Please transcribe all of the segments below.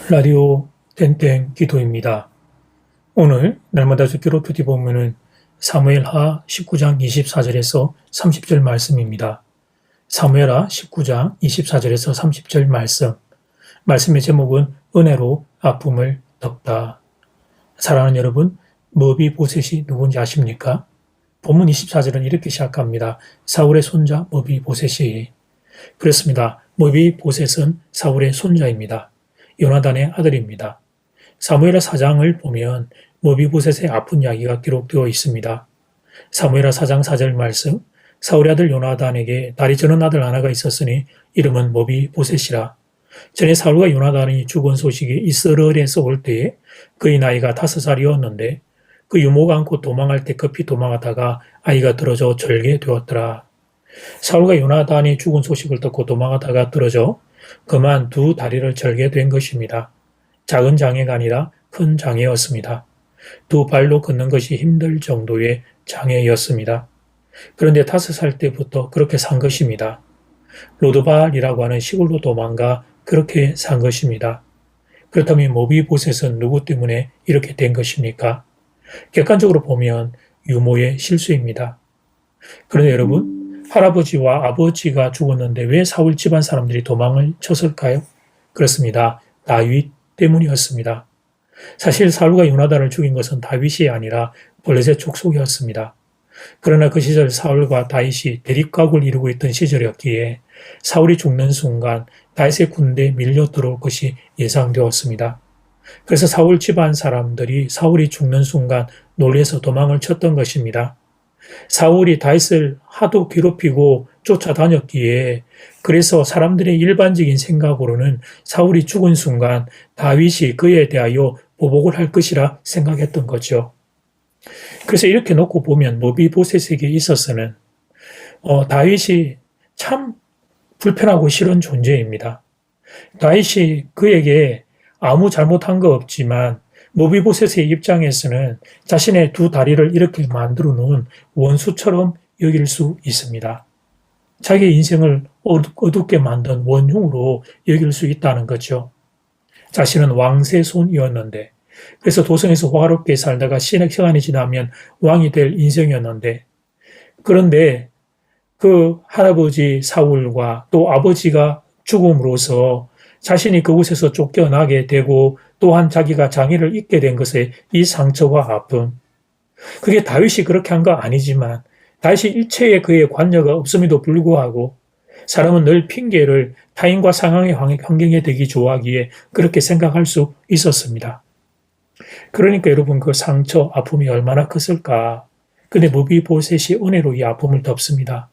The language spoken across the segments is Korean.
라디오 땡땡 기도입니다. 오늘 날마다 죽기로 큐티 본문은 사무엘하 19장 24절에서 30절 말씀입니다. 사무엘하 19장 24절에서 30절 말씀의 제목은 은혜로 아픔을 덮다. 사랑하는 여러분, 머비보셋이 누군지 아십니까? 본문 24절은 이렇게 시작합니다. 사울의 손자 머비보셋이. 그렇습니다. 머비보셋은 사울의 손자입니다. 요나단의 아들입니다. 사무엘하 4장을 보면 머비보셋의 아픈 이야기가 기록되어 있습니다. 사무엘하 4장 4절 말씀, 사울의 아들 요나단에게 다리 저는 아들 하나가 있었으니 이름은 머비보셋이라. 전에 사울과 요나단이 죽은 소식이 이스라엘에서 올 때에 그의 나이가 5살이었는데 그 유모가 안고 도망할 때 급히 도망하다가 아이가 떨어져 절게 되었더라. 사울과 요나단이 죽은 소식을 듣고 도망하다가 떨어져 그만 두 다리를 절게 된 것입니다. 작은 장애가 아니라 큰 장애였습니다. 두 발로 걷는 것이 힘들 정도의 장애였습니다. 그런데 5살 때부터 그렇게 산 것입니다. 로드발이라고 하는 시골로 도망가 그렇게 산 것입니다. 그렇다면 머비보셋은 누구 때문에 이렇게 된 것입니까? 객관적으로 보면 유모의 실수입니다. 그런데 여러분, 할아버지와 아버지가 죽었는데 왜 사울 집안 사람들이 도망을 쳤을까요? 그렇습니다. 다윗 때문이었습니다. 사실 사울과 요나단을 죽인 것은 다윗이 아니라 블레셋 족속이었습니다. 그러나 그 시절 사울과 다윗이 대립각을 이루고 있던 시절이었기에 사울이 죽는 순간 다윗의 군대에 밀려 들어올 것이 예상되었습니다. 그래서 사울 집안 사람들이 사울이 죽는 순간 놀래서 도망을 쳤던 것입니다. 사울이 다윗을 하도 괴롭히고 쫓아다녔기에 그래서 사람들의 일반적인 생각으로는 사울이 죽은 순간 다윗이 그에 대하여 보복을 할 것이라 생각했던 거죠. 그래서 이렇게 놓고 보면 머비보셋에게 있어서는 다윗이 참 불편하고 싫은 존재입니다. 다윗이 그에게 아무 잘못한 거 없지만 머비보셋의 입장에서는 자신의 두 다리를 이렇게 만들어 놓은 원수처럼 여길 수 있습니다. 자기의 인생을 어둡게 만든 원흉으로 여길 수 있다는 거죠. 자신은 왕세손이었는데 그래서 도성에서 화롭게 살다가 시간이 지나면 왕이 될 인생이었는데 그런데 그 할아버지 사울과 또 아버지가 죽음으로써 자신이 그곳에서 쫓겨나게 되고 또한 자기가 장애를 입게 된 것에 이 상처와 아픔. 그게 다윗이 그렇게 한 거 아니지만 다윗이 일체의 그의 관여가 없음에도 불구하고 사람은 늘 핑계를 타인과 상황의 환경에 대기 좋아하기에 그렇게 생각할 수 있었습니다. 그러니까 여러분 그 상처, 아픔이 얼마나 컸을까. 근데 머비보셋이 은혜로 이 아픔을 덮습니다.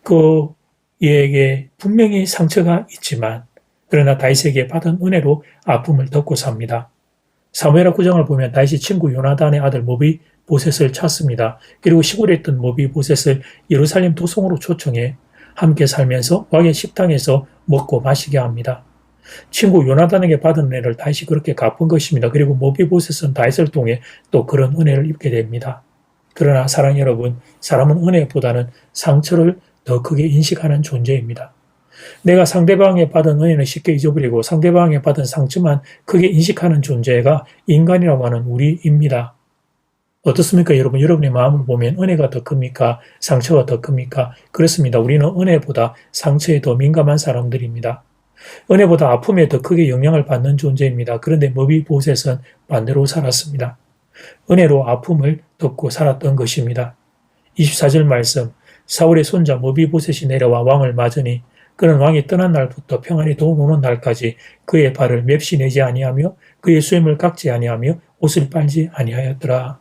그에게 분명히 상처가 있지만 그러나 다윗에게 받은 은혜로 아픔을 덮고 삽니다. 사무엘하 9장을 보면 다윗이 친구 요나단의 아들 머비보셋을 찾습니다. 그리고 시골에 있던 머비보셋을 예루살렘 도성으로 초청해 함께 살면서 왕의 식당에서 먹고 마시게 합니다. 친구 요나단에게 받은 은혜를 다윗이 그렇게 갚은 것입니다. 그리고 머비보셋은 다윗을 통해 또 그런 은혜를 입게 됩니다. 그러나 사랑 여러분, 사람은 은혜보다는 상처를 더 크게 인식하는 존재입니다. 내가 상대방에 받은 은혜는 쉽게 잊어버리고 상대방에 받은 상처만 크게 인식하는 존재가 인간이라고 하는 우리입니다. 어떻습니까 여러분? 여러분의 마음을 보면 은혜가 더 큽니까? 상처가 더 큽니까? 그렇습니다. 우리는 은혜보다 상처에 더 민감한 사람들입니다. 은혜보다 아픔에 더 크게 영향을 받는 존재입니다. 그런데 머비보셋은 반대로 살았습니다. 은혜로 아픔을 덮고 살았던 것입니다. 24절 말씀, 사울의 손자 머비보셋이 내려와 왕을 맞으니 그는 왕이 떠난 날부터 평안히 돌아오는 날까지 그의 발을 맵시 내지 아니하며 그의 수염을 깎지 아니하며 옷을 빨지 아니하였더라.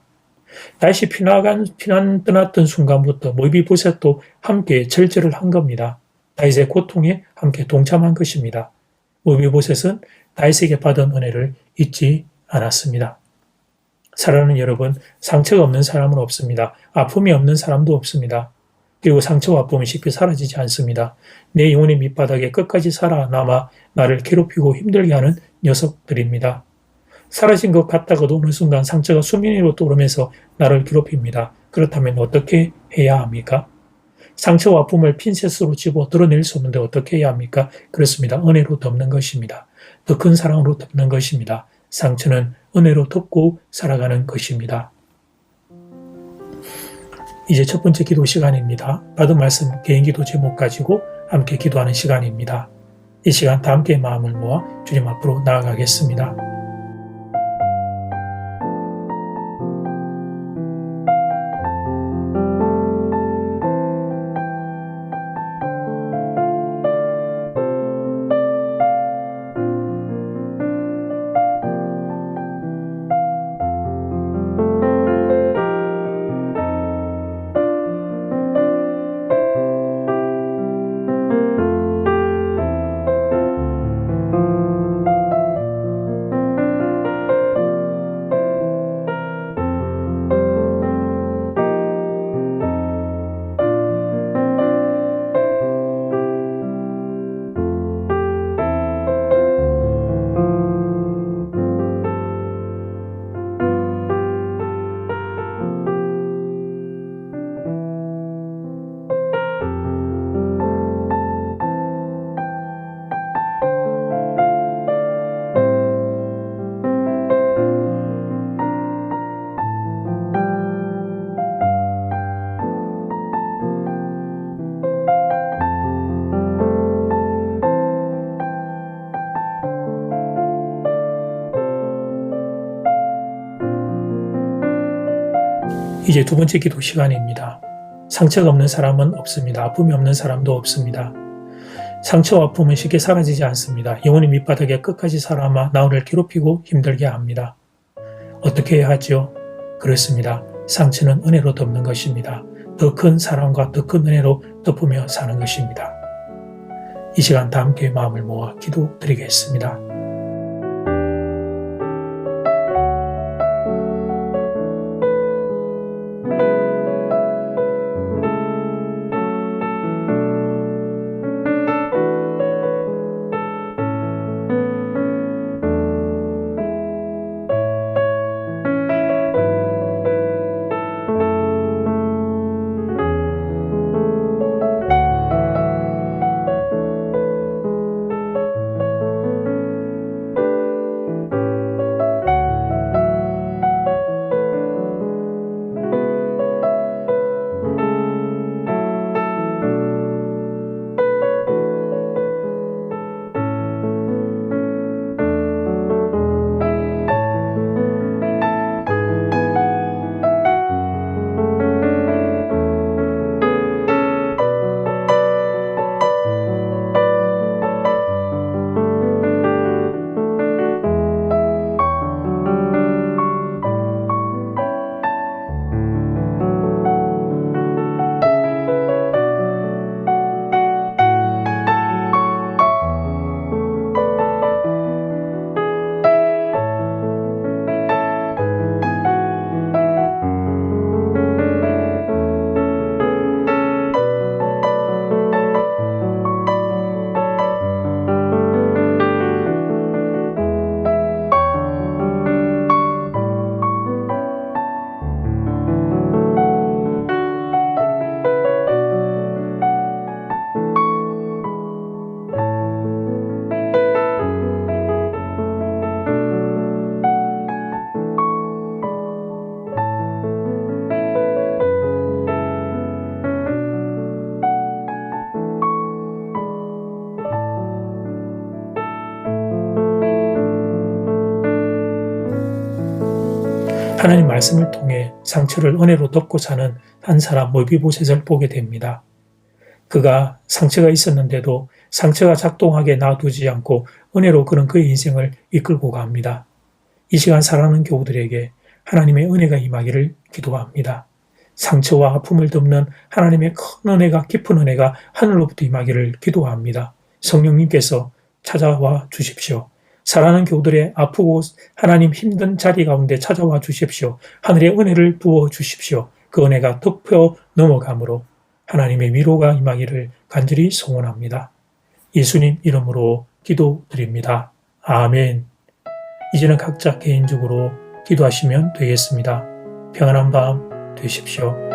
다시 피난 떠났던 순간부터 머비보셋도 함께 절제를 한 겁니다. 다윗의 고통에 함께 동참한 것입니다. 머비보셋은 다윗에게 받은 은혜를 잊지 않았습니다. 사랑하는 여러분, 상처가 없는 사람은 없습니다. 아픔이 없는 사람도 없습니다. 그리고 상처와 아픔은 쉽게 사라지지 않습니다. 내 영혼의 밑바닥에 끝까지 살아남아 나를 괴롭히고 힘들게 하는 녀석들입니다. 사라진 것 같다가도 어느 순간 상처가 수면 위로 떠오르면서 나를 괴롭힙니다. 그렇다면 어떻게 해야 합니까? 상처와 아픔을 핀셋으로 집어 드러낼 수 없는데 어떻게 해야 합니까? 그렇습니다. 은혜로 덮는 것입니다. 더 큰 사랑으로 덮는 것입니다. 상처는 은혜로 덮고 살아가는 것입니다. 이제 첫 번째 기도 시간입니다. 받은 말씀 개인 기도 제목 가지고 함께 기도하는 시간입니다. 이 시간 다 함께 마음을 모아 주님 앞으로 나아가겠습니다. 이제 두 번째 기도 시간입니다. 상처가 없는 사람은 없습니다. 아픔이 없는 사람도 없습니다. 상처와 아픔은 쉽게 사라지지 않습니다. 영혼의 밑바닥에 끝까지 살아마 나를 괴롭히고 힘들게 합니다. 어떻게 해야 하죠? 그렇습니다. 상처는 은혜로 덮는 것입니다. 더 큰 사랑과 더 큰 은혜로 덮으며 사는 것입니다. 이 시간 다 함께 마음을 모아 기도드리겠습니다. 하나님 말씀을 통해 상처를 은혜로 덮고 사는 한 사람 모비보셋을 보게 됩니다. 그가 상처가 있었는데도 상처가 작동하게 놔두지 않고 은혜로 그런 그의 인생을 이끌고 갑니다. 이 시간 사랑하는 교우들에게 하나님의 은혜가 임하기를 기도합니다. 상처와 아픔을 덮는 하나님의 큰 은혜가 깊은 은혜가 하늘로부터 임하기를 기도합니다. 성령님께서 찾아와 주십시오. 사랑하는 교우들의 아프고 하나님 힘든 자리 가운데 찾아와 주십시오. 하늘의 은혜를 부어 주십시오. 그 은혜가 덮여 넘어가므로 하나님의 위로가 임하기를 간절히 소원합니다. 예수님 이름으로 기도드립니다. 아멘. 이제는 각자 개인적으로 기도하시면 되겠습니다. 평안한 밤 되십시오.